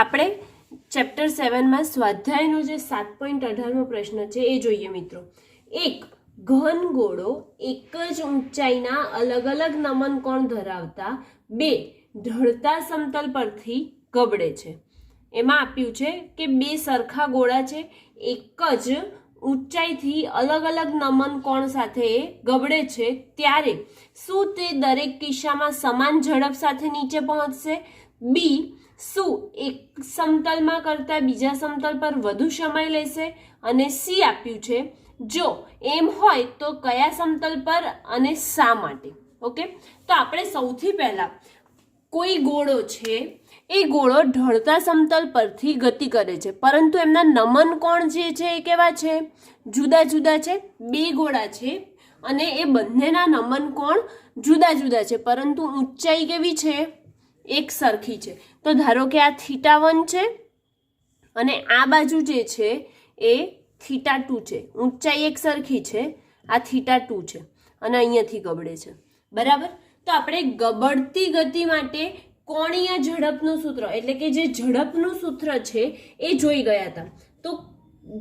આપણે ચેપ્ટર 7 માં સ્વાધ્યાયનો જે 7.18મો પ્રશ્ન છે એ જોઈએ મિત્રો। એક ઘન ગોળો એક જ ઊંચાઈના અલગ અલગ નમન કોણ ધરાવતા બે ઢળતા સમતલ પરથી ગબડે છે। એમાં આપ્યું છે કે બે સરખા ગોળા છે, એક જ ઊંચાઈથી અલગ અલગ નમન કોણ સાથે ગબડે છે, ત્યારે શું તે દરેક કિસ્સામાં સમાન ઝડપ સાથે નીચે પહોંચશે? બી શું એક સમતલમાં કરતા બીજા સમતલ પર વધુ સમય લેશે? અને સી આપ્યું છે જો એમ હોય તો કયા સમતલ પર અને શા માટે? ઓકે, તો આપણે સૌથી પહેલા કોઈ ગોળો છે, એ ગોળો ઢળતા સમતલ પરથી ગતિ કરે છે, પરંતુ એમના નમન કોણ જે છે એ કેવા છે? જુદા જુદા છે। બે ગોળા છે અને એ બંનેના નમન કોણ જુદા જુદા છે, પરંતુ ઊંચાઈ કેવી છે? એક સરખી છે। તો ધારો કે આ θ1 છે અને આ બાજુ જે છે એ θ2 છે, ઊંચાઈ એક સરખી છે, આ θ2 છે અને અહીંયાથી ગબડે છે, બરાબર। તો આપણે ગબડતી ગતિ માટે કોણીય ઝડપનું સૂત્ર એટલે કે જે ઝડપનું સૂત્ર છે એ જોઈ ગયા હતા। તો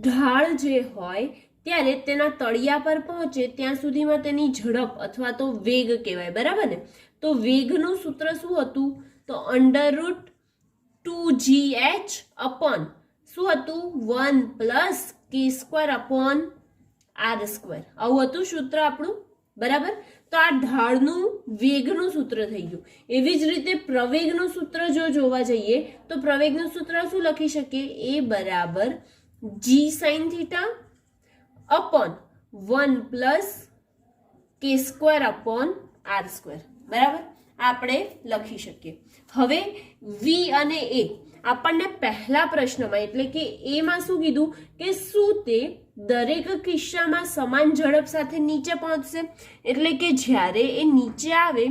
ઢાળ જે હોય ત્યારે તેના તળિયા પર પહોંચે ત્યાં સુધીમાં તેની ઝડપ અથવા તો વેગ કહેવાય, બરાબર ને? તો વેગનું સૂત્ર શું હતું? તો √2gh અપોન શું હતું? 1 + k² અપોન r², આવું હતું સૂત્ર આપણું, બરાબર। તો આ ઢાળનું વેગનું સૂત્ર થઈ ગયું। એવી જ રીતે પ્રવેગનું સૂત્ર જો જોવા જઈએ તો પ્રવેગનું સૂત્ર શું લખી શકીએ? a બરાબર g sin θ upon 1 + k² upon r², બરાબર, આપણે લખી શકીએ। હવે v અને a આપણને પહેલા પ્રશ્નમાં એટલે કે એ માં શું કીધું કે શું તે દરેક કિસ્સામાં સમાન ઝડપ સાથે નીચે પહોંચશે? એટલે કે જ્યારે એ નીચે આવે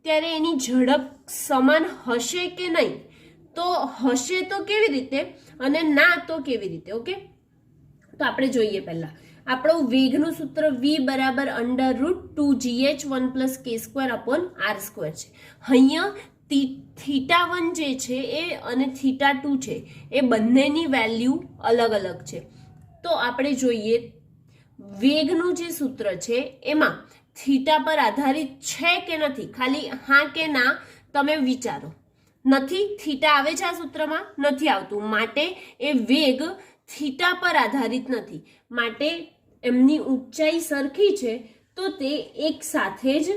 ત્યારે એની ઝડપ સમાન હશે કે નહીં? તો હશે તો કેવી રીતે અને ના તો કેવી રીતે? ઓકે, તો આપણે જોઈએ પહેલા આપણું વેગનું સૂત્ર v બરાબર √2gh 1 + k² અપોન r² છે। અહીંયા θ1 જે છે એ અને θ2 છે એ બંનેની વેલ્યુ અલગ અલગ છે। તો આપણે જોઈએ વેગનું જે સૂત્ર છે એમાં થીટા પર આધારિત છે કે નથી? ખાલી હા કે ના તમે વિચારો। નથી, થીટા આવે છે આ સૂત્રમાં? નથી આવતું, માટે એ વેગ થીટા પર આધારિત નથી, માટે એમની ઊંચાઈ સરખી છે, તો તે એક સાથે જ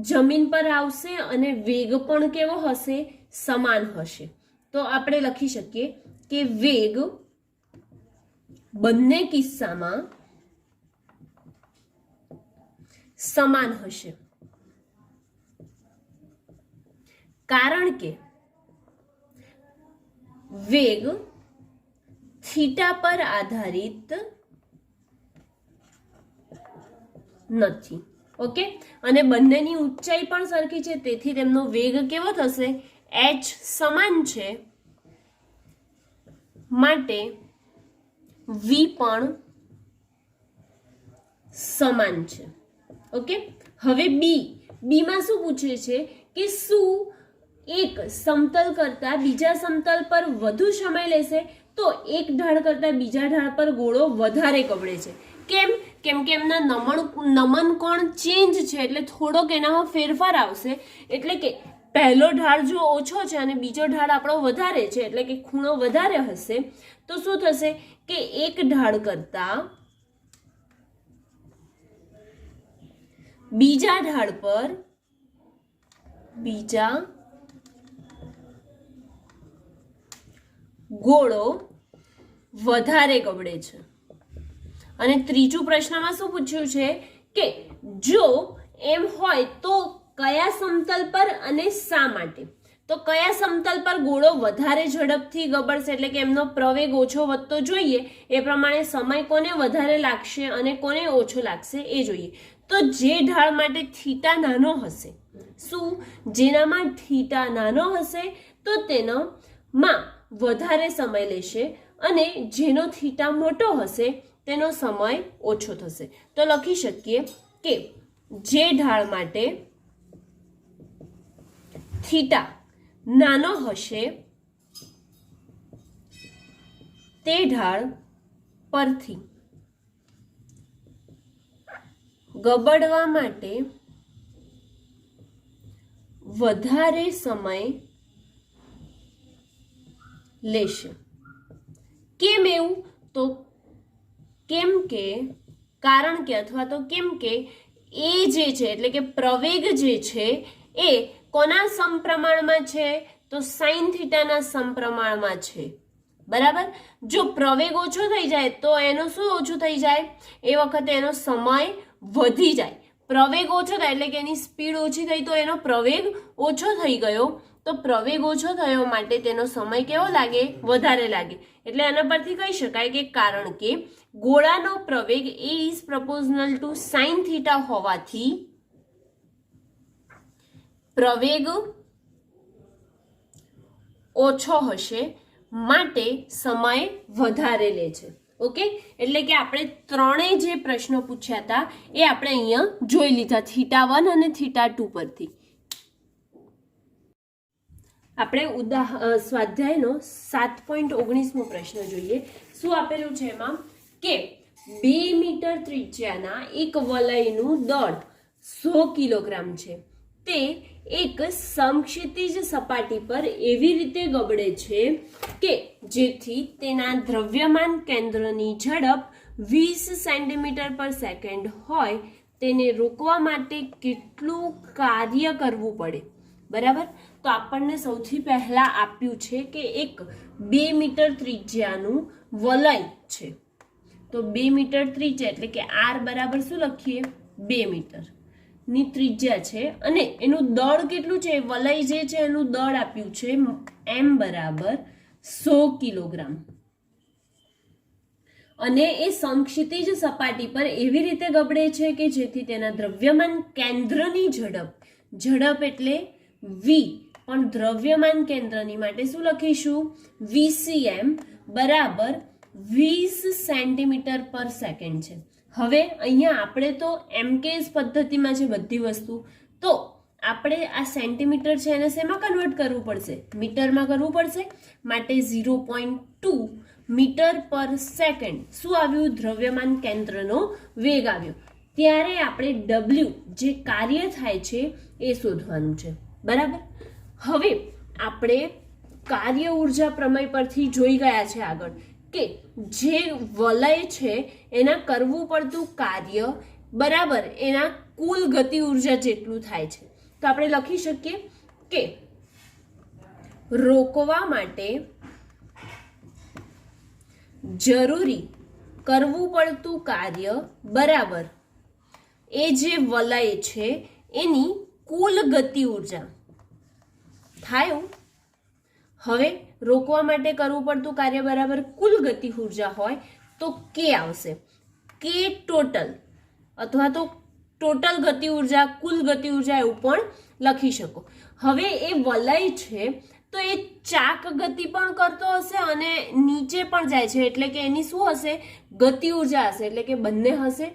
જમીન પર આવશે અને વેગ પણ કેવો હશે? સમાન હશે। તો આપણે લખી શકીએ કે વેગ બંને કિસ્સામાં સમાન હશે, કારણ કે વેગ થીટા પર આધારિત નથી। ઓકે, અને બંનેની ઊંચાઈ પણ સરખી છે, તેથી તેમનો વેગ કેવો થશે? h સમાન છે, માટે v પણ સમાન છે। ઓકે, હવે બી માં શું પૂછે છે કે શું એક સમતલ કરતા બીજા સમતલ પર વધુ સમય લેશે? તો એક ઢાળ કરતા બીજા ઢાળ પર ગોળો વધારે ગબડે છે। કેમ? કેમ કે એમના નમન કોણ ચેન્જ છે, એટલે થોડોક એનામાં ફેરફાર આવશે। એટલે કે પહેલો ઢાળ જો ઓછો છે અને બીજો ઢાળ આપણો વધારે છે, એટલે કે ખૂણો વધારે હશે, તો શું થશે કે એક ઢાળ કરતા બીજા ઢાળ પર બીજા ગોળો વધારે ગબડે છે। અને ત્રીજું પ્રશ્નમાં શું પૂછ્યું છે કે જો એમ હોય તો કયા સમતલ પર અને શા માટે? તો કયા સમતલ પર ગોળો વધારે ઝડપથી ગબડશે, એટલે કે એમનો પ્રવેગ ઓછો વધતો જોઈએ, એ પ્રમાણે સમય કોને વધારે લાગશે અને કોને ઓછો લાગશે એ જોઈએ। તો જે ઢાળ માટે થીટા નાનો હશે, શું જેનામાં થીટા નાનો હશે તો તેનામાં વધારે સમય લેશે, અને જેનો થીટા મોટો હશે તેનો સમય ઓછો થશે। તો લખી શકીએ કે જે ઢાળ માટે થીટા નાનો હશે તે ઢાળ પરથી ગબડવા માટે વધારે સમય લેશે. કેમ એવું? તો કેમ કે કારણ કે અથવા તો કેમ કે એ જે છે એટલે કે પ્રવેગ જે છે એ કોના સમપ્રમાણમાં છે? તો સાઇન થીટાના સમપ્રમાણમાં છે. બરાબર. જો પ્રવેગ ઓછો થઈ જાય તો એનો શું ઓછું થઈ જાય? એ વખતે એનો સમય વધી જાય. પ્રવેગ ઓછો થાય એટલે કે એની સ્પીડ ઓછી થઈ તો એનો પ્રવેગ ઓછો થઈ ગયો. તો પ્રવેગ ઓછો થયો માટે તેનો સમય કેવો લાગે? વધારે લાગે. એટલે એના પરથી કહી શકાય કે કારણ કે ગોળાનો પ્રવેગ એ is proportional to sine theta હોવાથી પ્રવેગ ઓછો હશે માટે સમય વધારે લે છે. ઓકે, એટલે કે આપણે ત્રણેય જે પ્રશ્નો પૂછ્યા હતા એ આપણે અહીંયા જોઈ લીધા θ1 અને θ2 પરથી. આપણે સ્વાધ્યાયનો 7.19મો પ્રશ્ન જોઈએ. શું આપેલું છે એમાં? કે 2 મીટર ત્રિજ્યાના એક વલયનું દળ 100 કિલોગ્રામ છે. તે એક સમક્ષિતિજ સપાટી પર એવી રીતે ગબડે છે કે જેથી તેના દ્રવ્યમાન કેન્દ્રની ઝડપ 20 સેન્ટીમીટર પર સેકન્ડ હોય. તેને રોકવા માટે કેટલું કાર્ય કરવું પડે? બરાબર. તો આપણને સૌથી પહેલા આપ્યું છે કે એક 2 મીટર ત્રિજ્યાનું વલય છે. તો 2 મીટર ત્રિજ્યા એટલે કે r બરાબર શું લખીએ? 2 મીટર ની ત્રિજ્યા છે અને એનું દળ કેટલું છે? વલય જે છે એનું દળ આપ્યું છે m બરાબર 100 કિલોગ્રામ. અને એ સમક્ષિતિજ સપાટી પર એવી રીતે ગબડે છે કે જેથી તેના દ્રવ્યમાન કેન્દ્રની ઝડપ એટલે v, પણ દ્રવ્યમાન કેન્દ્રની માટે શું લખીશું? vcm બરાબર 20 સેન્ટીમીટર પર સેકન્ડ છે. હવે અહીંયા આપણે તો એમકેએસ પદ્ધતિમાં છે બધી વસ્તુ, તો આપણે આ સેન્ટીમીટર છે એને શેમાં કન્વર્ટ કરવું પડશે? મીટરમાં કરવું પડશે. માટે 0.2 મીટર પર સેકન્ડ શું આવ્યું? દ્રવ્યમાન કેન્દ્રનો વેગ આવ્યો. ત્યારે આપણે w જે કાર્ય થાય છે એ શોધવાનું છે. બરાબર. હવે આપણે કાર્ય ઉર્જા પ્રમેય પરથી જોઈ ગયા છે આગળ કે જે વલય છે એના કરવું પડતું કાર્ય બરાબર એના કુલ ગતિ ઉર્જા જેટલું થાય છે. તો આપણે લખી શકીએ કે રોકવા માટે જરૂરી કરવું પડતું કાર્ય બરાબર એ જે વલય છે એની કુલ ગતિ ઉર્જા થાય. હવે રોકવા માટે કરવું પડતું કાર્ય બરાબર કુલ ગતિ ઉર્જા હોય તો કે આવશે. કે ટોટલ અથવા તો ટોટલ ગતિ ઉર્જા, કુલ ગતિ ઉર્જા એવું પણ લખી શકો. હવે એ વલય છે તો એ ચાક ગતિ પણ કરતો હશે અને નીચે પણ જાય છે એટલે કે એની શું હશે? ગતિ ઉર્જા હશે. એટલે કે બંને હશે,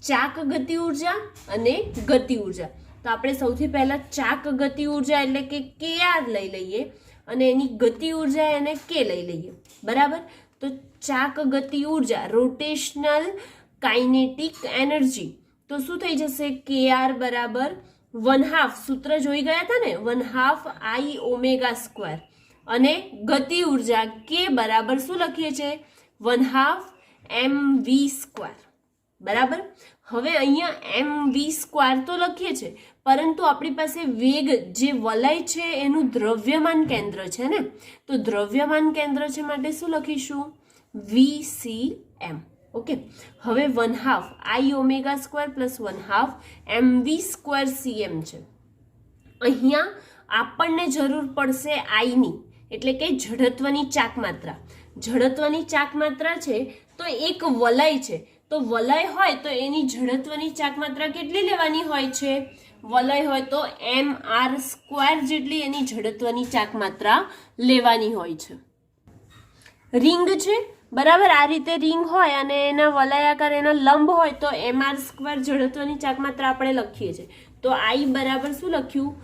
ચાક ગતિ ઉર્જા અને ગતિ ઉર્જા. તો આપણે સૌથી પહેલા ચાક ગતિ ઉર્જા એટલે કે kr લઈ લઈએ અને એની ગતિ ઉર્જા એને કે લઈ લઈએ. બરાબર. તો ચાક ગતિ ઉર્જા રોટેશનલ કાઇનેટિક એનર્જી તો શું થઈ જશે? kr બરાબર 1/2, સૂત્ર જોઈ ગયા હતા ને, 1/2 I ઓમેગા સ્ક્વેર. અને ગતિ ઉર્જા કે બરાબર શું લખીએ છીએ? 1/2 mv સ્ક્વેર. બરાબર. હવે અહીંયા mv સ્ક્વેર તો લખીએ છીએ પરંતુ આપણી પાસે વેગ જે વલય છે એનું દ્રવ્યમાન કેન્દ્ર છે ને, તો દ્રવ્યમાન કેન્દ્ર છે માટે શું લખીશું? vcm. ઓકે. હવે 1/2 I omega square plus 1/2 mv square cm છે. અહીંયા આપણને જરૂર પડશે I ની, એટલે કે જડત્વની ચાક માત્રા. જડત્વની ચાક માત્રા છે તો એક વલય છે, તો વલય હોય તો એની જડત્વની ચાક માત્રા કેટલી લેવાની હોય છે? વલય હોય તો mr સ્ક્વેર જેટલી એની જડત્વની ચાક માત્રા લેવાની હોય છે. રિંગ છે બરાબર, આ રીતે રિંગ હોય અને એના વલયાકાર એના લંબ હોય તો mr સ્ક્વેર જડત્વની ચાક માત્રા આપણે લખીએ છીએ. તો I બરાબર શું લખ્યું?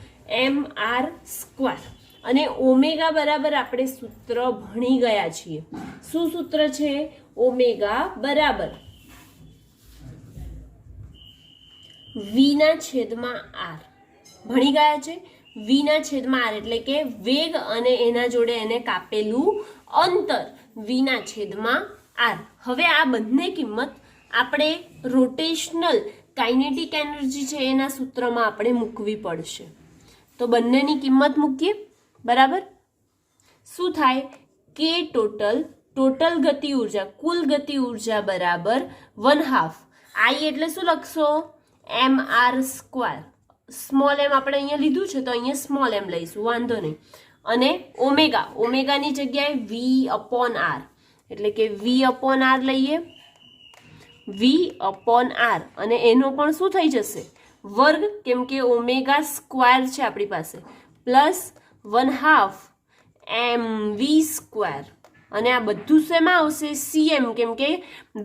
mr square. અને ઓમેગા બરાબર આપણે સૂત્ર ભણી ગયા છીએ. શું સૂત્ર છે? ઓમેગા બરાબર વી ના છેદમાં આર. ભણી ગયા છે. વી ના છેદમાં આર એટલે કે વેગ અને એના જોડે એને કાપેલું અંતર વી ના છેદમાં આર. હવે આ બંને કિંમત આપણે રોટેશનલ કાઇનેટિક એનર્જી છે એના સૂત્રમાં આપણે મૂકવી પડશે. તો બંનેની કિંમત મૂકીએ. બરાબર. શું થાય? કે ટોટલ ગતિ ઉર્જા, કુલ ગતિ ઉર્જા બરાબર 1/2 આઈ એટલે શું લખશો? M R square. Small M આપણે અહીંયા લીધું છે તો અહીંયા સ્મોલ એમ લઈશું, વાંધો નહીં. અને ઓમેગાની જગ્યાએ વી અપોન આર એટલે કે વી અપોન આર લઈએ. વી અપોન આર અને એનો પણ શું થઈ જશે? વર્ગ, કેમ કે ઓમેગા સ્ક્વેર છે આપણી પાસે, પ્લસ 1/2 એમ વી સ્ક્વેર. અને આ બધું શેમાં આવશે? સીએમ, કેમ કે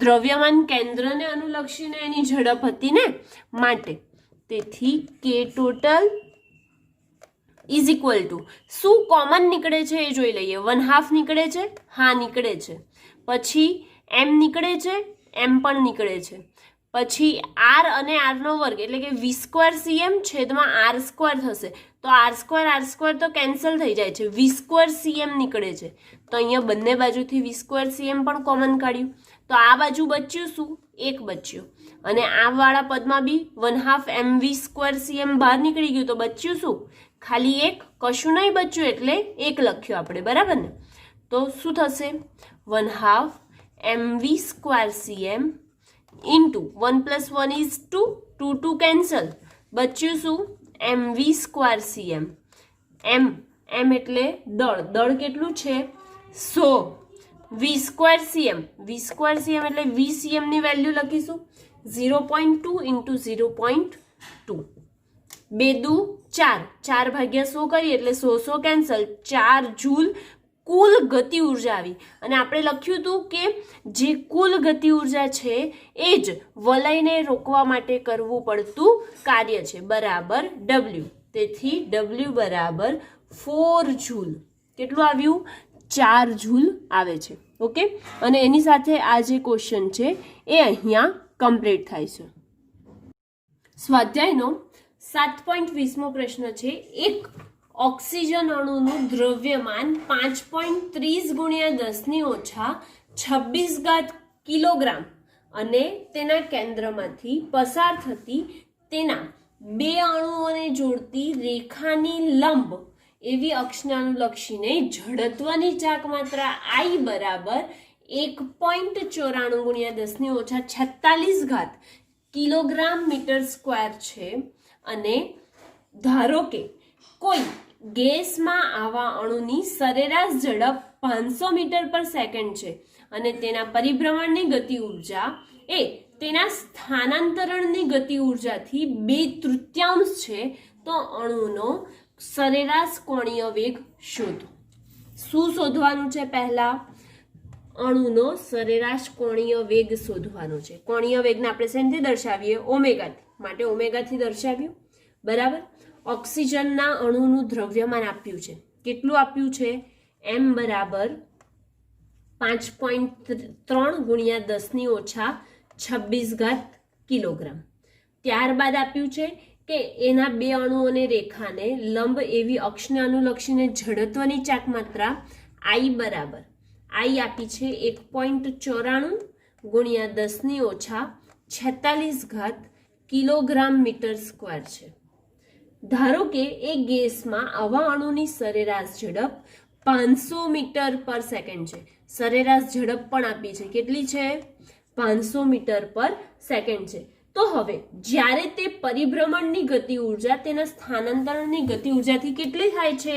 દ્રવ્યમાન કેન્દ્રને અનુલક્ષીને એની ઝડપ હતી ને માટે. તેથી કે ટોટલ ઇઝ ઇક્વલ ટુ શું કોમન નીકળે છે એ જોઈ લઈએ. 1/2 નીકળે છે? હા નીકળે છે. પછી એમ નીકળે છે? એમ પણ નીકળે છે. પછી આર અને આરનો વર્ગ એટલે કે વી સ્ક્વેર સીએમ છેદમાં આર સ્ક્વેર થશે. તો આર સ્ક્વેર તો કેન્સલ થઈ જાય છે. વી સ્ક્વેર સીએમ નીકળે છે. તો અહીંયા બંને બાજુથી વી સ્ક્વેર સીએમ પણ કોમન કાઢ્યું. તો આ બાજુ બચ્યું શું? 1 બચ્યું. અને આ વાળા પદમાં બી 1/2 એમ વી સ્ક્વેર સીએમ બહાર નીકળી ગયું. તો બચ્યું શું? ખાલી 1. કશું નહીં બચ્યું એટલે 1 લખ્યું આપણે. બરાબર ને? તો શું થશે? 1/2 M V square CM into 1 + 1 is 2. 2 2 cancel. બચ્યું શું? M V square CM. એમ એટલે દળ કેટલું છે? 100. વી સ્ક્વેર સીએમ એટલે વી સીએમ ની વેલ્યુ લખીશું 0.2 ઇન્ટુ 0.2. 2 દુ 4. 4 ભાગ્યા 100 કરીએ એટલે 100 કેન્સલ. 4 જૂલ કુલ ગતિ ઉર્જા આવી. અને આપણે લખ્યું હતું કે જે કુલ ગતિ ઉર્જા છે એ જ વલયને રોકવા માટે કરવું પડતું કાર્ય છે, બરાબર ડબલ્યુ. તેથી ડબલ્યુ બરાબર 4 જૂલ. કેટલું આવ્યું? 4 જૂલ આવે છે. ઓકે. અને એની સાથે આ જે ક્વેશ્ચન છે એ અહીંયા કમ્પ્લીટ થાય છે. સ્વાધ્યાયનો 7.20મો પ્રશ્ન છે. એક ઓક્સિજન અણુનું દ્રવ્યમાન 5.30 × 10⁻26 કિલોગ્રામ અને તેના કેન્દ્રમાંથી પસાર થતી તેના 2 અણુઓને જોડતી રેખાની લંબ એવી અક્ષને અનુલક્ષીને જડત્વની ચાક માત્રા I બરાબર 1.94 × 10⁻46 કિલોગ્રામ મીટર સ્ક્વેર છે. અને ધારો કે કોઈ ગેસમાં આવા અણુની સરેરાશ ઝડપ 500 મીટર/સેકન્ડ છે અને તેના પરિભ્રમણની ગતિ ઉર્જા એ તેના સ્થાનાંતરણની ગતિ ઉર્જાથી 2/3 છે. તો અણુનો સરેરાશ કોણીય વેગ શોધો. શું શોધવાનું છે? પહેલા અણુનો સરેરાશ કોણીય વેગ શોધવાનો છે. કોણીય વેગને આપણે શેનાથી દર્શાવીએ? ઓમેગાથી. માટે ઓમેગાથી દર્શાવ્યું. બરાબર. ઓક્સિજનના અણુનું દ્રવ્યમાન આપ્યું છે. કેટલું આપ્યું છે? એમ બરાબર 5.3 × 10⁻26 કિલોગ્રામ. ત્યારબાદ આપ્યું છે કે એના 2 અણુઓને રેખાને લંબ એવી અક્ષને અનુલક્ષીને જડત્વની ચાક માત્રા I બરાબર I આપી છે 1.94 × 10⁻46 કિલોગ્રામ મીટર સ્ક્વેર છે. ધારો કે એ ગેસમાં આવા અણુની સરેરાશ ઝડપ 500 મીટર/સેકન્ડ છે. સરેરાશ ઝડપ પણ આપી છે. કેટલી છે? 500 મીટર/સેકન્ડ છે. તો હવે જ્યારે તે પરિભ્રમણની ગતિ ઉર્જા તેના સ્થાનાંતરણની ગતિ ઉર્જાથી કેટલી થાય છે?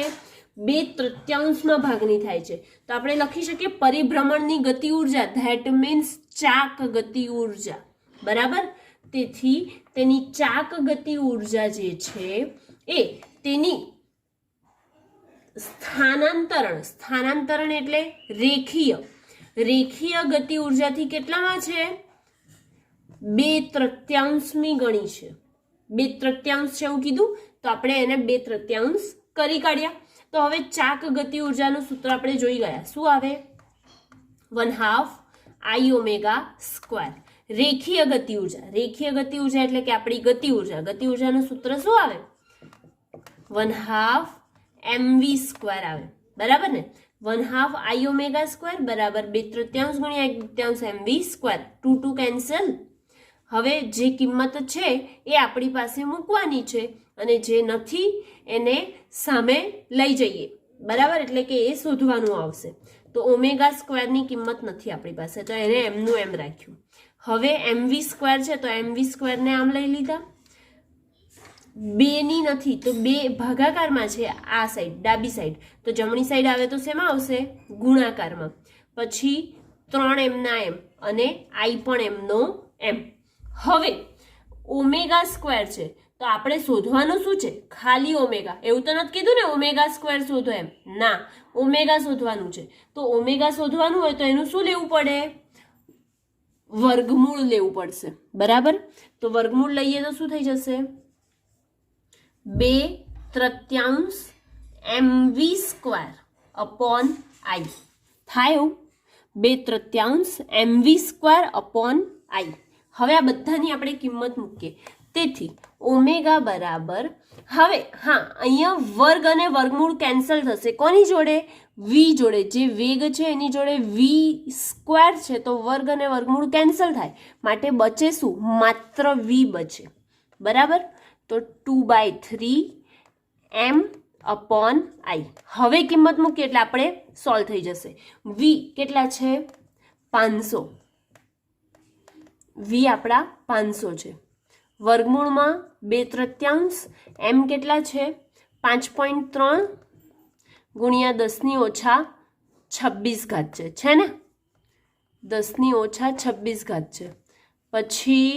2/3 ભાગની થાય છે. તો આપણે લખી શકીએ પરિભ્રમણની ગતિ ઉર્જા, ધેટ મીન્સ ચાક ગતિ ઉર્જા. બરાબર. તેથી તેની ચાક ગતિ ઉર્જા જે છે એ તેની સ્થાનાંતરણ એટલે રેખીય ગતિ ઉર્જાથી કેટલામાં છે? 2/3 ગણી છે. 2/3 છે એવું કીધું તો આપણે એને 2/3 કરી કાઢ્યા. તો હવે ચાક ગતિ ઉર્જાનું સૂત્ર આપણે જોઈ ગયા. શું આવે? 1/2 I ઓમેગા સ્ક્વેર. રેખીય ગતિ ઉર્જા, રેખીય ગતિ ઉર્જા એટલે કે આપણી ગતિ ઉર્જા, ગતિ ઉર્જાનું સૂત્ર શું આવે? 1/2 mv સ્ક્વેર આવે. બરાબર ને? 1/2 I ઓમેગા સ્ક્વેર બરાબર 2/3 ગુણ્યા 1/3 mv સ્ક્વેર. 2 2 કેન્સલ. હવે જે કિંમત છે એ આપણી પાસે મૂકવાની છે અને જે નથી એને સામે લઈ જઈએ. બરાબર? એટલે કે એ શોધવાનું આવશે. તો ઓમેગા સ્ક્વેરની કિંમત નથી આપણી પાસે, તો એને એમનું એમ રાખ્યું. હવે mv સ્ક્વેર છે તો mv સ્ક્વેરને આમ લઈ લીધા. 2 ની નથી તો 2 ભાગાકારમાં છે આ સાઈડ, ડાબી સાઈડ, તો જમણી સાઈડ આવે તો શેમાં આવશે? ગુણાકારમાં. પછી 3m ના m અને I પણ m નો m. હવે ઓમેગા સ્ક્વેર છે તો આપણે શોધવાનું શું છે? ખાલી ઓમેગા. એવું તો નથી કીધું ને ઓમેગા સ્ક્વેર શોધો એમ. ના, ઓમેગા શોધવાનું છે. તો ઓમેગા શોધવાનું હોય તો એનું શું લેવું પડે? વર્ગમૂળ લેવું પડશે. બરાબર? તો વર્ગમૂળ લઈએ તો શું થઈ જશે? 2/3 mv સ્ક્વેર અપોન I થાય એવું? 2/3 mv સ્ક્વેર અપોન I. હવે આ બધાની આપણે કિંમત મૂકીએ. તેથી ઓમેગા બરાબર, હવે હા અહીંયા વર્ગ અને વર્ગમૂળ કેન્સલ થશે. કોની જોડે? v જોડે. જે વેગ છે એની જોડે v સ્ક્વેર છે તો વર્ગ અને વર્ગમૂળ કેન્સલ થાય, માટે બચે શું? માત્ર v બચે. બરાબર? તો 2/3 m અપોન I. હવે કિંમત મૂકીએ એટલે આપણે સોલ્વ થઈ જશે. v કેટલા છે? 500. v આપણા 500 છે. વર્ગમૂળમાં 2/3 m કેટલા છે? 5.3 ગુણ્યા 10 - 26 છે ને? 10 - 26 છે. પછી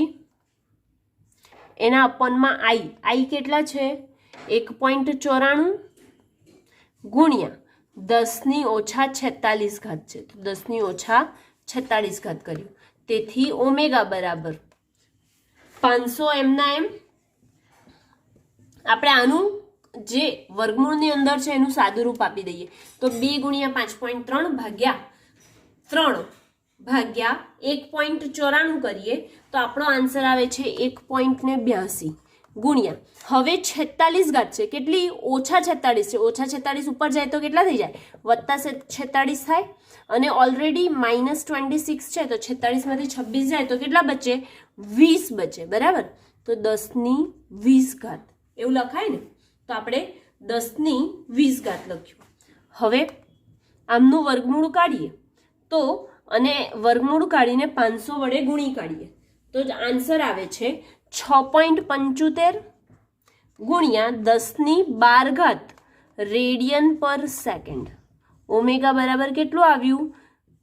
એના અપોનમાં I કેટલા છે? 1.94 ગુણ્યા 10 - 46 છે. તો 10 - 46 કર્યું. તેથી ઓમેગા બરાબર 500 m ના m. આપણે આનું જે વર્ગમૂળની અંદર છે એનું સાદુરૂપ આપી દઈએ તો 2 ગુણ્યા 5.3 ભાગ્યા 3 ભાગ્યા 1.94 કરીએ તો આપણો આન્સર આવે છે 1.82 ગુણ્યા, હવે 46 છે. કેટલી? -46 છે. -46 ઉપર જાય તો કેટલા થઈ જાય? +46 થાય. અને ઓલરેડી -26 છે તો 46 માંથી 26 જાય તો કેટલા બચે? 20 બચે. બરાબર? તો 10 - 20 એવું લખાય ને? તો આપણે 10 - 20 લખ્યું. હવે આમનું વર્ગમૂળ કાઢીએ તો, અને વર્ગમૂળ કાઢીને 500 વડે ગુણી કાઢીએ તો આન્સર આવે છે 6.75 ગુણ્યા 10 - 12 રેડિયન પર સેકન્ડ. ઓમેગા બરાબર કેટલું આવ્યું?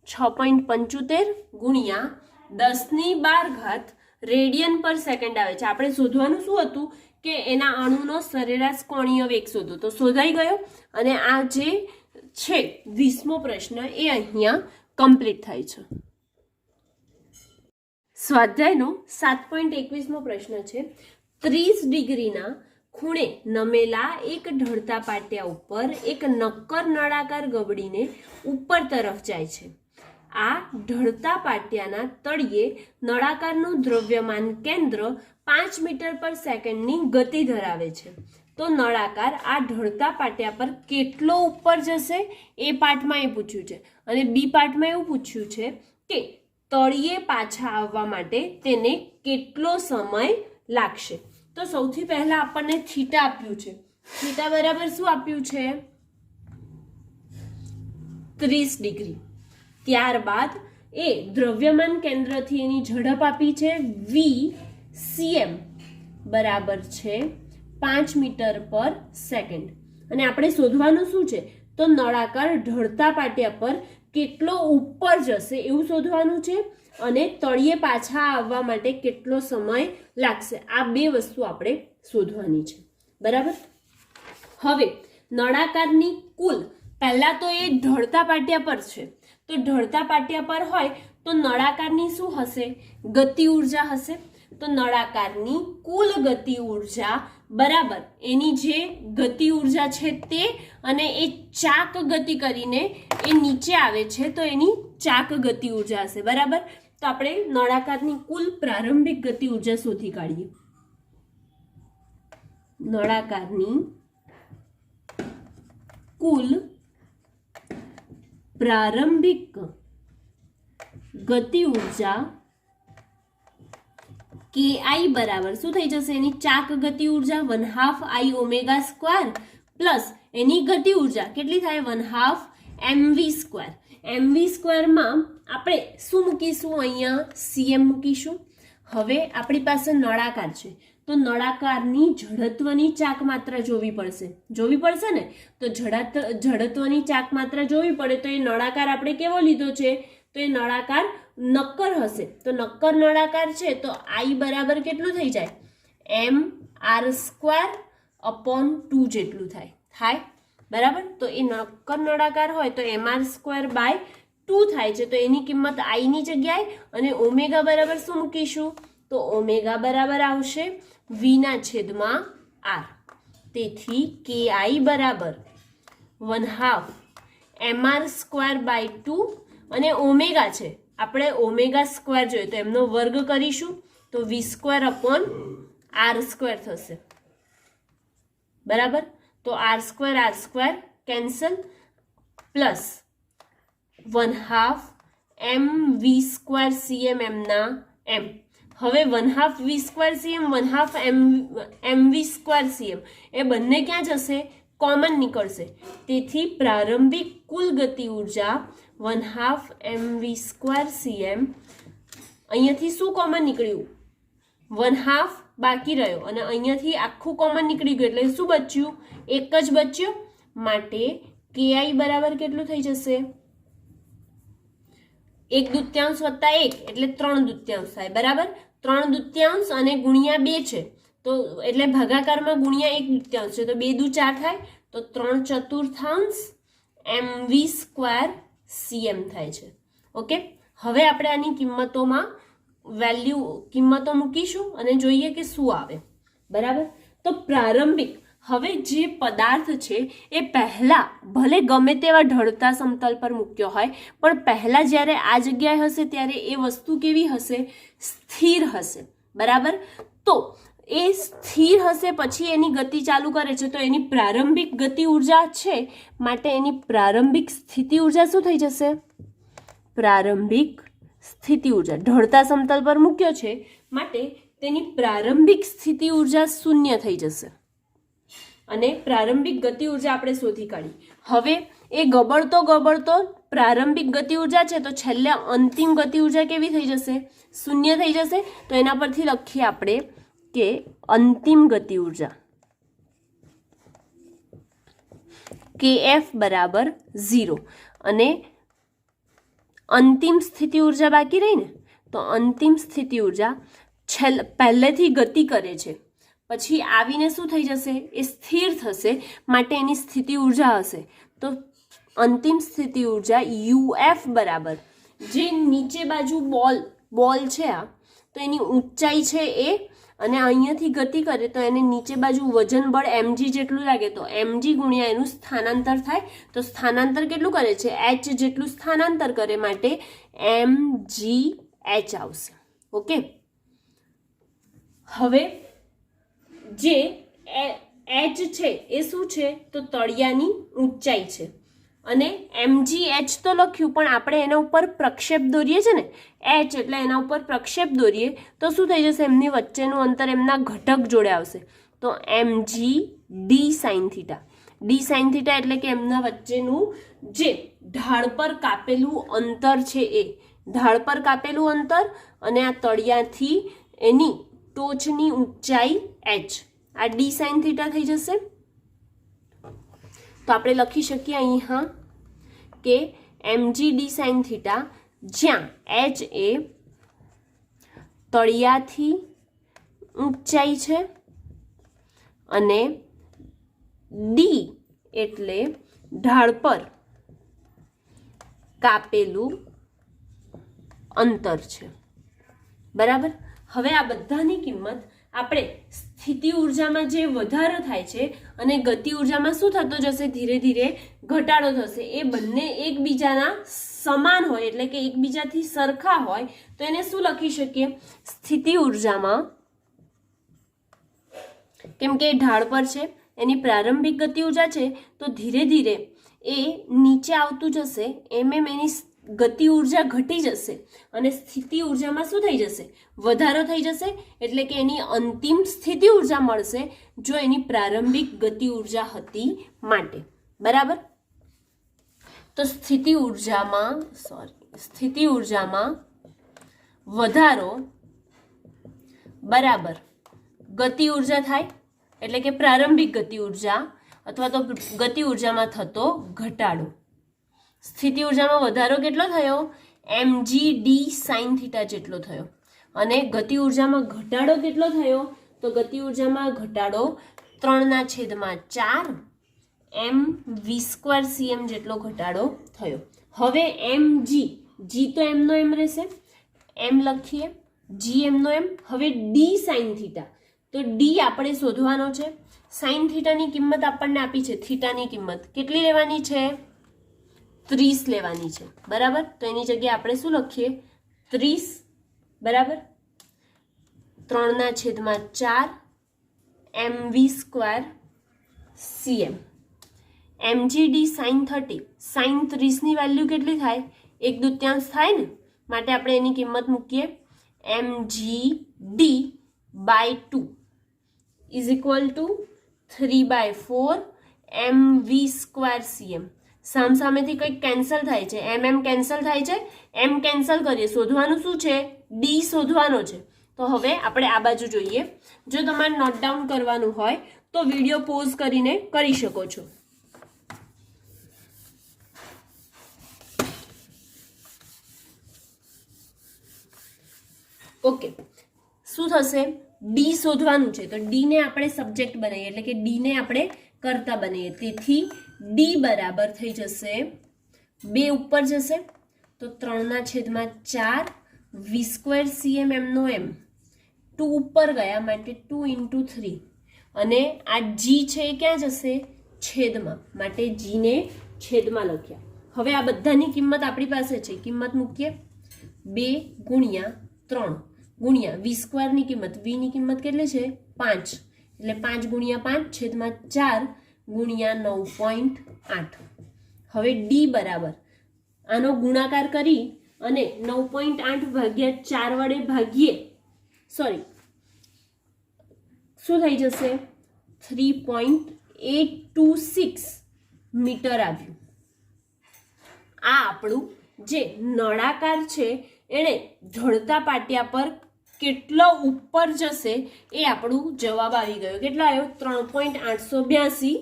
6.75 ગુણ્યા 10 - 12 રેડિયન પર સેકન્ડ આવે છે. આપણે શોધવાનું શું હતું? કે એના અણુનો સરેરાશ કોણીય વેગ શોધો. તો શોધાઈ ગયો. અને આ જે છે 20મો પ્રશ્ન એ અહીંયા કમ્પ્લીટ થાય છે. સ્વાધ્યાયનો 7.21મો પ્રશ્ન છે. 30 ડિગ્રીના ખૂણે નમેલા એક ઢળતા પાટિયા ઉપર એક નક્કર નળાકાર ગબડીને ઉપર તરફ જાય છે. આ ઢળતા પાટિયાના તળિયે નળાકારનું દ્રવ્યમાન કેન્દ્ર 5 મીટર પર સેકન્ડની ગતિ ધરાવે છે. તો નળાકાર આ ઢળતા પાટિયા પર કેટલો ઉપર જશે એ પાઠમાં એ પૂછ્યું છે. અને બી પાઠમાં એવું પૂછ્યું છે કે તળિયે પાછા આવવા માટે તેને કેટલો સમય લાગશે. તો સૌથી પહેલા આપણને થીટા આપ્યું છે. થીટા બરાબર શું આપ્યું છે? 30 ડિગ્રી. ત્યારબાદ એ દ્રવ્યમાન કેન્દ્રથી એની ઝડપ આપી છે v/cm બરાબર છે 5 મીટર પર સેકન્ડ. અને આપણે શોધવાનું શું છે? તો નળાકાર ઢળતા પાટિયા પર કેટલો ઉપર જશે એવું શોધવાનું છે અને તળિયે પાછા આવવા માટે કેટલો સમય લાગશે. આ બે વસ્તુ આપણે શોધવાની છે. બરાબર? હવે નળાકારની કુલ, પહેલા તો એ ઢળતા પાટિયા પર છે તો ઢળતા પાટિયા પર હોય તો નળાકારની શું હશે? ગતિ ઉર્જા હશે. તો નળાકારની કુલ ગતિ ઉર્જા બરાબર એની જે ગતિ ઉર્જા છે તે અને એ ચાક ગતિ કરીને એ નીચે આવે છે તો એની ચાક ગતિ ઉર્જા હશે બરાબર. તો આપણે નળાકારની કુલ પ્રારંભિક ગતિ ઉર્જા શોધી કાઢીએ. નળાકારની કુલ પ્રારંભિક ગતિ ઉર્જા KI બરાબર શું થઈ જશે? એની ચાક ગતિ ઉર્જા 1/2 I ઓમેગા સ્ક્વેર પ્લસ એની ગતિ ઉર્જા કેટલી થાય? 1/2 mv સ્ક્વેર. mv સ્ક્વેરમાં આપણે શું મૂકીશું? અહીંયા cm મૂકીશું. હવે આપણી પાસે નળાકાર છે તો નળાકારની જડત્વની ચાક માત્રા જોવી પડશે ને. તો જડત્વની ચાક માત્રા જોવી પડે તો એ નળાકાર આપણે કેવો લીધો છે? તો એ નળાકાર નક્કર હશે. તો નક્કર નળાકાર છે તો I બરાબર કેટલું થઈ જાય? mr² જેટલું થાય બરાબર. તો એ નક્કર નળાકાર હોય તો mr²/2 થાય છે. તો એની કિંમત I ની જગ્યાએ અને ઓમેગા બરાબર શું મૂકીશું? તો ઓમેગા બરાબર આવશે v/r. તેથી KI બરાબર 1/2 mr²/2 અને ઓમેગા છે આપણે ઓમેગા સ્ક્વેર જોઈએ તો એમનો વર્ગ કરીશું તો v²/r² થશે બરાબર. તો r² કેન્સલ પ્લસ 1/2 mv²cm એમના m. હવે 1/2 v²cm 1/2 mv²cm એ બંને ક્યાં જશે? કોમન નીકળશે. તેથી પ્રારંભિક કુલ ગતિ ઉર્જા 1/2 mv²cm. અહીંયાથી શું કોમન નીકળ્યું? 1/2 બાકી રહ્યો અને અહીંયાથી આખું કોમન નીકળી ગયું એટલે શું બચ્યું? એક જ બચ્યો. માટે KI બરાબર કેટલું થઈ જશે? 1/2 વત્તા 1 એટલે 3/2 થાય બરાબર. 3/2 અને ગુણ્યા 2 છે તો એટલે ભાગાકારમાં ગુણ્યા 1/2 છે તો 2 દુ 4 થાય તો 3/4 mv²cm થાય છે. ઓકે. હવે આપણે આની કિંમતો મૂકીશું અને જોઈએ કે શું આવે બરાબર. તો પ્રારંભિક હવે જે પદાર્થ છે એ પહેલા ભલે ગમે તેવા ઢળતા સમતલ પર મૂક્યો હોય પણ પહેલા જ્યારે આ જગ્યાએ હશે ત્યારે એ વસ્તુ કેવી હશે? સ્થિર હશે બરાબર. તો એ સ્થિર હશે પછી એની ગતિ ચાલુ કરે છે તો એની પ્રારંભિક ગતિ ઉર્જા છે માટે એની પ્રારંભિક સ્થિતિ ઉર્જા શું થઈ જશે? પ્રારંભિક સ્થિતિ ઉર્જા ઢળતા સમતલ પર મૂક્યો છે માટે તેની પ્રારંભિક સ્થિતિ ઉર્જા 0 થઈ જશે અને પ્રારંભિક ગતિ ઉર્જા આપણે શોધી કાઢી. હવે એ ગબડતો પ્રારંભિક ગતિ ઉર્જા છે તો છેલ્લે અંતિમ ગતિ ઉર્જા કેવી થઈ જશે? 0 થઈ જશે. તો એના પરથી લખીએ આપણે કે અંતિમ ગતિ ઉર્જા KF બરાબર 0 અને અંતિમ સ્થિતિ ઉર્જા બાકી રહી ને તો અંતિમ સ્થિતિ ઉર્જા પહેલેથી ગતિ કરે છે પછી આવીને શું થઈ જશે? એ સ્થિર થશે માટે એની સ્થિતિ ઉર્જા હશે. તો અંતિમ સ્થિતિ ઉર્જા UF બરાબર જે નીચે બાજુ બોલ છે આ તો એની ઊંચાઈ છે એ અને અહીંયાથી ગતિ કરે તો એને નીચે બાજુ વજન બળ mg જેટલું લાગે તો mg ગુણ્યા એનું સ્થાનાંતર થાય તો સ્થાનાંતર કેટલું કરે છે? h જેટલું સ્થાનાંતર કરે માટે mgh આવશે. ઓકે. હવે જે h છે એ શું છે? તો તળિયાની ઊંચાઈ છે અને mgh તો લખ્યું પણ આપણે એના ઉપર પ્રક્ષેપ દોરીએ છે ને h એટલે એના ઉપર પ્રક્ષેપ દોરીએ તો શું થઈ જશે? એમની વચ્ચેનું અંતર એમના ઘટક જોડે આવશે તો mg d sin θ. d sin θ એટલે કે એમના વચ્ચેનું જે ઢાળ પર કાપેલું અંતર છે એ ઢાળ પર કાપેલું અંતર અને આ તળિયાથી એની ટોચની ઊંચાઈ h આ d sin θ થઈ જશે. તો આપણે લખી શકીએ અહીંયા કે mg d sin θ જ્યાં h એ તળિયાથી ઊંચાઈ છે અને d એટલે ઢાળ પર કાપેલું અંતર છે બરાબર. હવે આ બધાની કિંમત આપણે સ્થિતિ ઉર્જામાં જે વધારો થાય છે અને ગતિ ઉર્જામાં શું થતો જશે, ધીરે ધીરે ઘટાડો થશે, એ બંને એકબીજાના સમાન હોય એટલે કે એકબીજાથી સરખા હોય તો એને શું લખી શકીએ, સ્થિતિ ઉર્જામાં, કેમ કે ઢાળ પર છે, એની પ્રારંભિક ગતિ ઉર્જા છે તો ધીરે ધીરે એ નીચે આવતું જશે, એમ એની ગતિ ઉર્જા ઘટી જશે અને સ્થિતિ ઉર્જામાં શું થઈ જશે, વધારો થઈ જશે, એટલે કે એની અંતિમ સ્થિતિ ઉર્જા મળશે જો એની પ્રારંભિક ગતિ ઉર્જા હતી માટે. બરાબર. તો સ્થિતિ ઉર્જામાં વધારો બરાબર ગતિ ઉર્જા થાય એટલે કે પ્રારંભિક ગતિ ઉર્જા અથવા તો ગતિ ઉર્જામાં થતો ઘટાડો. સ્થિતિ ઉર્જામાં વધારો કેટલો થયો, mg d sin થીટા જેટલો થયો, અને ગતિ ઉર્જામાં ઘટાડો કેટલો થયો, તો ગતિ ઉર્જામાં ઘટાડો 3/4 mv² cm જેટલો ઘટાડો થયો. હવે mg, g તો m નો m રહેશે, m લખીએ, g m નો m. હવે d sin થીટા, તો d આપણે શોધવાનો છે. સાઇન થીટાની કિંમત આપણને આપી છે, થીટાની કિંમત કેટલી લેવાની છે, 30 લેવાની છે. બરાબર. તો એની જગ્યાએ આપણે શું લખીએ, 30 બરાબર 3/4 mv² cm. mgd sin 30, sin 30 ની વેલ્યુ કેટલી થાય, 1/2 થાય ને, માટે આપણે એની કિંમત મૂકીએ, mgd by 2 is equal to 3/4 mv² cm. સામસામેથી કંઈક કેન્સલ થાય છે, એમ કેન્સલ થાય છે, એમ કેન્સલ કરીએ, શોધવાનું શું છે, ડી શોધવાનો છે. તો હવે આપણે આ બાજુ જોઈએ. જો તમારે નોટ ડાઉન કરવાનું હોય તો વિડીયો પોઝ કરીને કરી શકો છો. ઓકે, શું થશે, ડી શોધવાનું છે તો ડી ને આપણે સબ્જેક્ટ બનાવીએ એટલે કે ડી ને આપણે કરતા બનાવીએ. તેથી ડી બરાબર થઈ જશે, 2 ઉપર જશે તો 3/4 v² cm m નો m, 2 ઉપર ગયા માટે 2 × 3, અને આ જી છે એ ક્યાં જશે, છેદમાં, માટે જી ને છેદમાં લખ્યા. હવે આ બધાની કિંમત આપણી પાસે છે, કિંમત મૂકીએ, 2 × 3 ગુણ્યા v² ની કિંમત, v ની કિંમત કેટલી છે, 5, એટલે 5 × 5/4 ગુણ્યા 9.8. હવે ડી બરાબર આનો ગુણાકાર કરી અને 9.8 ભાગ્યા 4 વડે ભાગીએ, સોરી શું થઈ જશે, 3.826 મીટર આવ્યું. આ આપણું જે નળાકાર છે એને ઢળતા પાટિયા પર કેટલો ઉપર જશે એ આપણું જવાબ આવી ગયો. કેટલો આવ્યો, 3.882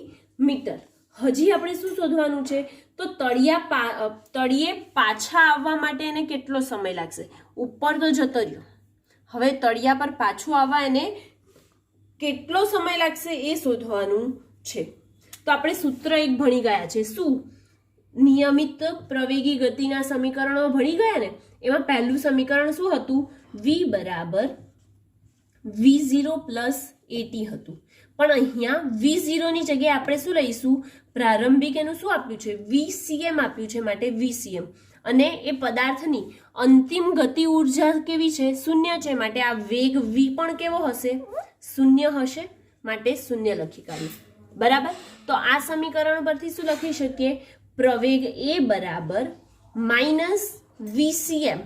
મીટર. હજી આપણે શું શોધવાનું છે, તો તળિયે પાછા આવવા માટે એને કેટલો સમય લાગશે. ઉપર તો જતો રહ્યો, હવે તળિયા પર પાછું આવવા એને કેટલો સમય લાગશે એ શોધવાનું છે. તો આપણે સૂત્ર 1 ભણી ગયા છે, શું, નિયમિત પ્રવેગી ગતિના સમીકરણો ભણી ગયા ને, એમાં પહેલું સમીકરણ શું હતું, v બરાબર v0 પ્લસ at હતું. પણ અહીંયા v0 ની જગ્યાએ આપણે શું લઈશું, પ્રારંભિક એનું શું આપ્યું છે, vcm આપ્યું છે, માટે vcm. અને એ પદાર્થની અંતિમ ગતિ ઉર્જા કેવી છે, 0 છે, માટે આ વેગ v પણ કેવો હશે, 0 હશે, માટે 0 લખી કાઢીએ. બરાબર. તો આ સમીકરણ પરથી શું લખી શકીએ, પ્રવેગ એ બરાબર -vcm,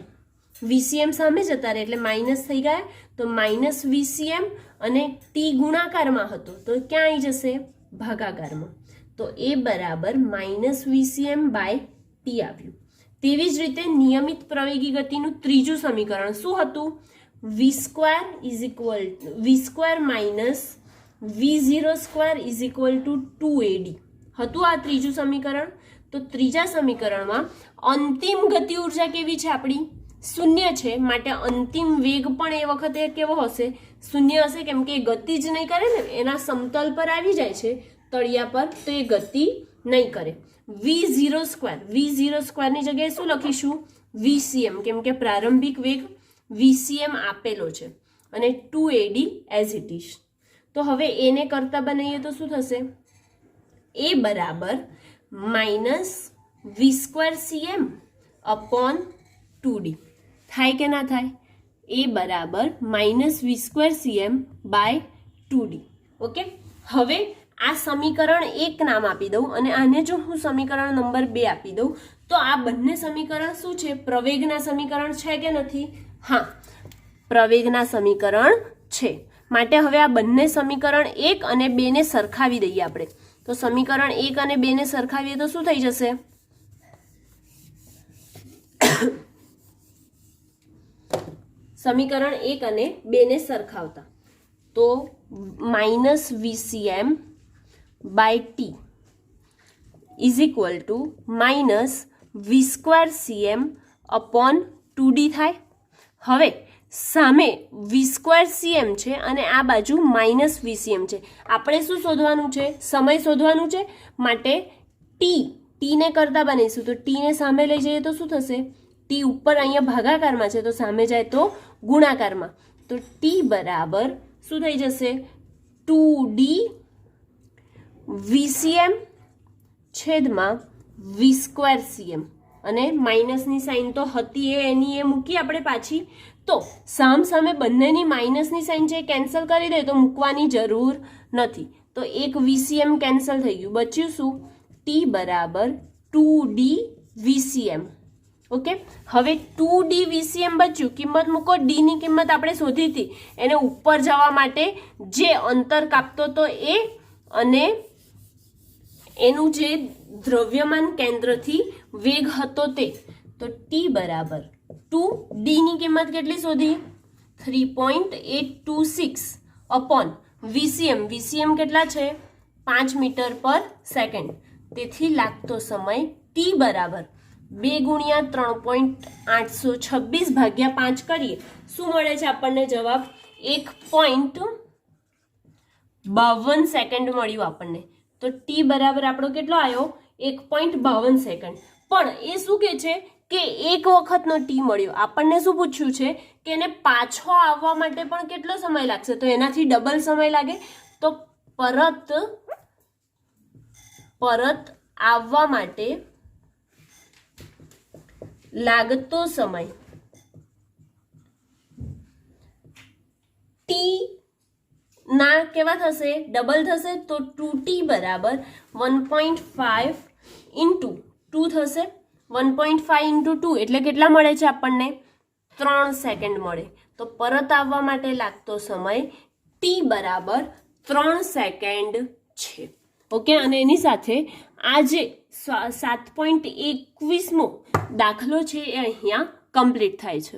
vcm સામે જતા રહે એટલે માઇનસ થઈ ગયા, તો -vcm, અને ટી ગુણાકારમાં હતો તો ક્યાં આવી જશે, ભાગાકારમાં. તો એ બરાબર -vcm બાય ટી આવ્યું. તેવી જ રીતે નિયમિત પ્રવેગી ગતિનું ત્રીજું સમીકરણ શું હતું, v² minus v02 is equal two 2ad હતું આ ત્રીજું સમીકરણ. તો ત્રીજા સમીકરણમાં અંતિમ ગતિ ઉર્જા કેવી છે આપણી, 0 છે, માટે અંતિમ વેગ પણ એ વખતે કેવો હશે, 0 હશે, કેમ કે ગતિ જ નહીં કરે ને, એના સમતલ પર આવી જાય છે તળિયા પર, તો એ ગતિ નહીં કરે. v02 ની જગ્યાએ શું લખીશું, vcm, કેમ કે પ્રારંભિક વેગ vcm આપેલો છે. અને 2AD એઝ ઇટ ઇઝ. તો હવે એને કરતા બનાવીએ તો શું થશે? એ બરાબર -v²cm અપોન 2d થાય કે ના થાય? એ બરાબર -v²cm બાય 2d. ઓકે, હવે આ સમીકરણ 1 નામ આપી દઉં અને આને જો હું સમીકરણ નંબર 2 આપી દઉં તો આ બંને સમીકરણ શું છે? પ્રવેગના સમીકરણ છે કે નથી? હા, પ્રવેગના સમીકરણ છે. માટે હવે આ બંને સમીકરણ 1 અને 2 ને સરખાવી દઈએ આપણે. તો સમીકરણ 1 અને 2 ને સરખાવીએ તો શું થઈ જશે? સમીકરણ 1 અને 2 ને સરખાવતા તો -vcm by t is equal to -v²cm upon 2d થાય. હવે સામે v²cm છે અને આ બાજુ -vcm છે. આપણે શું શોધવાનું છે? સમય શોધવાનું છે. માટે ટી ને કરતા બનાવીશું તો ટી ને સામે લઈ જઈએ તો શું થશે? ટી ઉપર અહીંયા ભાગાકારમાં છે તો સામે જાય તો ગુણાકારમાં. તો ટી બરાબર શું થઈ જશે? 2d vcm છેદમાં v²cm અને માઇનસની સાઇન તો હતી એની એ મૂકી આપણે પાછી. તો સામે બંનેની માઇનસની સાઇન છે કેન્સલ કરી દે તો મૂકવાની જરૂર નથી. તો એક vcm કેન્સલ થઈ ગયું. બચ્યું શું? ટી બરાબર 2d vcm. ઓકે, હવે 2d vcm બચ્યું. કિંમત મૂકો. ડી ની કિંમત આપણે શોધી હતી. એને ઉપર જવા માટે જે અંતર કાપતો તો એ અને એનું જે દ્રવ્યમાન કેન્દ્રથી વેગ હતો તે. તો ટી બરાબર 2d ની કિંમત કેટલી શોધી? 3.826 અપોન vcm કેટલા છે? 5 મીટર પર સેકન્ડ. તેથી લાગતો સમય t બરાબર 2 × 3.826 ભાગ્યા 5 કરીએ શું મળે છે આપણને જવાબ? 1.52 સેકન્ડ મળ્યું આપણને. તો ટી બરાબર આપણો કેટલો આવ્યો? 1.52 સેકન્ડ. પણ એ શું કહે છે કે એક વખતનો ટી મળ્યો. આપણને શું પૂછ્યું છે કે એને પાછો આવવા માટે પણ કેટલો સમય લાગશે? તો એનાથી ડબલ સમય લાગે. તો પરત આવવા માટે લાગતો સમય ટી ના કેવા થશે? ડબલ થશે. તો 2t બરાબર 1.5 ઇન્ટુ 2 થશે. 1.5 ઇન્ટુ 2 એટલે કેટલા મળે છે આપણને? 3 સેકન્ડ મળે. તો પરત આવવા માટે લાગતો સમય ટી બરાબર 3 સેકન્ડ છે. ઓકે, અને એની સાથે આ જે 7.21મો દાખલો છે એ અહીંયા કમ્પ્લીટ થાય છે.